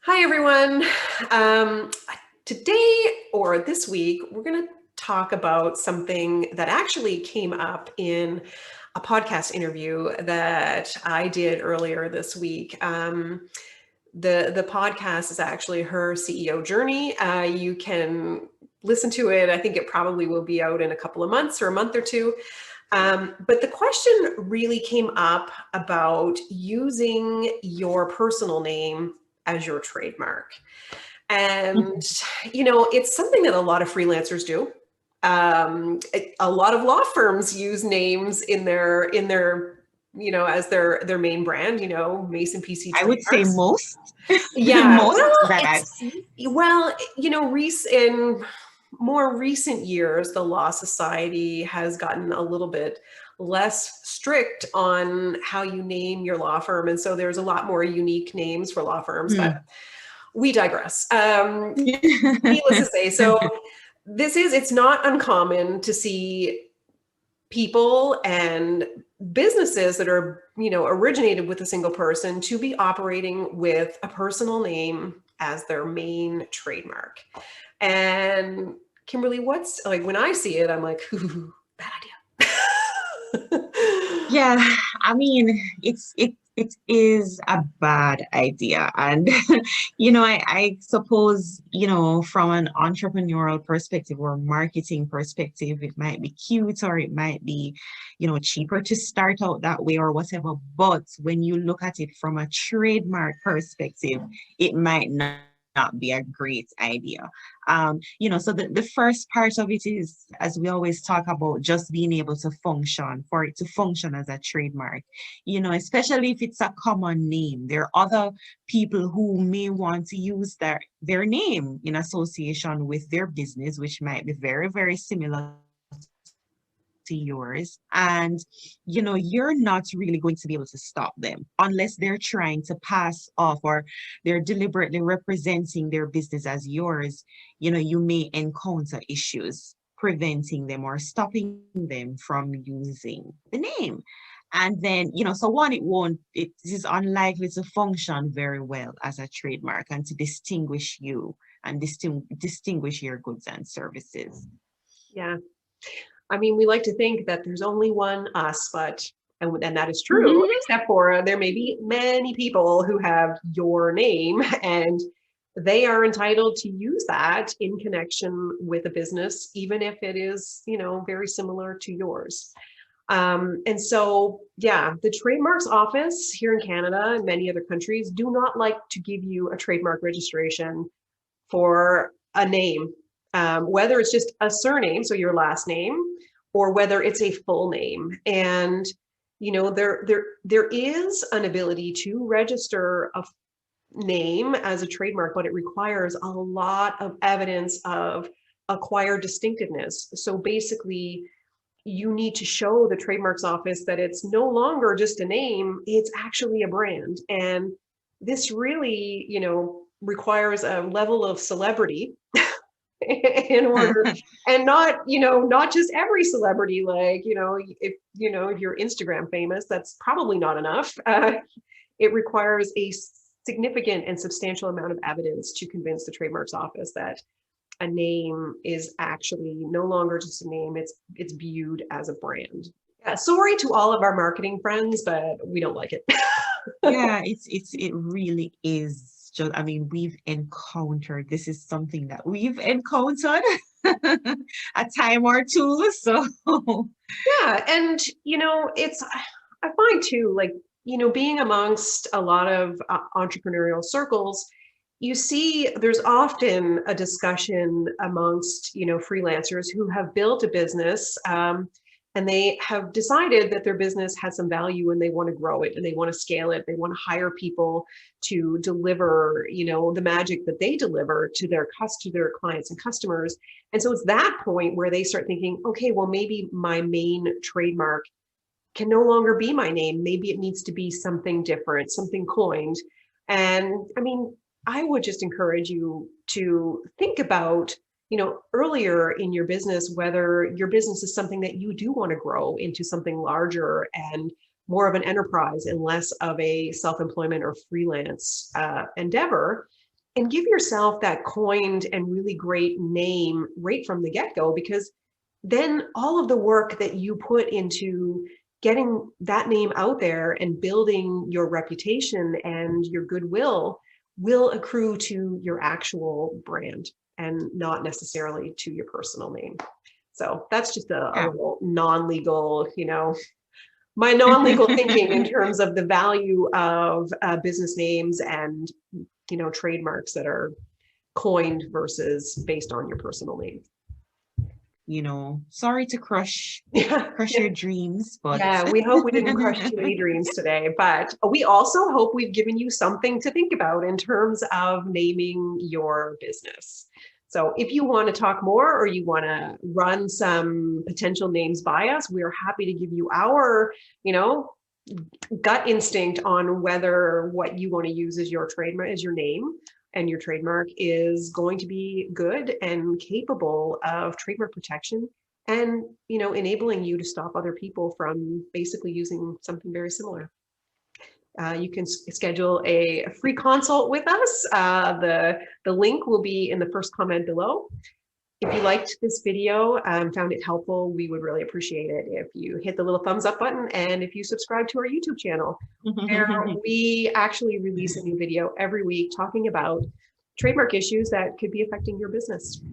Hi, everyone. Um, Today or this week, we're going to talk about something that actually came up in a podcast interview that I did earlier this week. The podcast is actually her CEO journey. You can listen to it. I think it probably will be out in a couple of months or a month or two. But the question really came up about using your personal name as your trademark. And, it's something that a lot of freelancers do. A lot of law firms use names in their as their main brand, Mason PC I would say trademarks. most, Yeah, most well, that I've it's seen. well, in more recent years, the Law Society has gotten a little bit less strict on how you name your law firm. And so there's a lot more unique names for law firms, but Hmm. we digress. Needless to say, so it's not uncommon to see people and businesses that are, originated with a single person to be operating with a personal name as their main trademark. And Kimberly, what's like when I see it, I'm like, ooh, bad idea. Yeah, I mean, it is a bad idea. And I suppose, from an entrepreneurial perspective or marketing perspective, it might be cute or it might be, cheaper to start out that way or whatever. But when you look at it from a trademark perspective, it might not be a great idea. So the first part of it is, as we always talk about, just being able to function, for it to function as a trademark, especially if it's a common name. There are other people who may want to use their name in association with their business, which might be very, very similar to yours. And, you're not really going to be able to stop them unless they're trying to pass off or they're deliberately representing their business as yours. You may encounter issues preventing them or stopping them from using the name. And then, so one, it is unlikely to function very well as a trademark and to distinguish you and distinguish your goods and services. Yeah. I mean, we like to think that there's only one us, and that is true, Mhm. except for there may be many people who have your name and they are entitled to use that in connection with a business, even if it is, very similar to yours. And so, yeah, the trademarks office here in Canada and many other countries do not like to give you a trademark registration for a name, whether it's just a surname, so your last name, or whether it's a full name. And there is an ability to register a name as a trademark, but it requires a lot of evidence of acquired distinctiveness. So basically, you need to show the trademarks office that it's no longer just a name, it's actually a brand. And this really, requires a level of celebrity in order, and not just every celebrity, like, if you're Instagram famous, that's probably not enough. It requires a significant and substantial amount of evidence to convince the trademarks office that a name is actually no longer just a name, it's viewed as a brand. Yeah, sorry to all of our marketing friends, but we don't like it. Yeah, it really is just, I mean, this is something that we've encountered a time or two. So Yeah, and it's I find too, like, being amongst a lot of entrepreneurial circles, you see there's often a discussion amongst, freelancers who have built a business, and they have decided that their business has some value and they want to grow it and they want to scale it. They want to hire people to deliver, the magic that they deliver to their clients and customers. And so it's that point where they start thinking, okay, well, maybe my main trademark can no longer be my name. Maybe it needs to be something different, something coined. And I mean, I would just encourage you to think about, earlier in your business, whether your business is something that you do want to grow into something larger and more of an enterprise and less of a self-employment or freelance endeavor. and give yourself that coined and really great name right from the get-go, because then all of the work that you put into getting that name out there and building your reputation and your goodwill will accrue to your actual brand and not necessarily to your personal name. So that's just a Yeah. little non-legal, my non-legal thinking in terms of the value of business names and, trademarks that are coined versus based on your personal name. Sorry to crush Yeah. your dreams, but Yeah, we hope we didn't crush too many dreams today, but we also hope we've given you something to think about in terms of naming your business. So if you want to talk more or you want to run some potential names by us, we're happy to give you our, gut instinct on whether what you want to use as your trademark, as your name and your trademark is going to be good and capable of trademark protection and enabling you to stop other people from basically using something very similar. You can schedule a free consult with us. The link will be in the first comment below. If you liked this video, found it helpful, we would really appreciate it if you hit the little thumbs up button and if you subscribe to our YouTube channel, where we actually release a new video every week talking about trademark issues that could be affecting your business.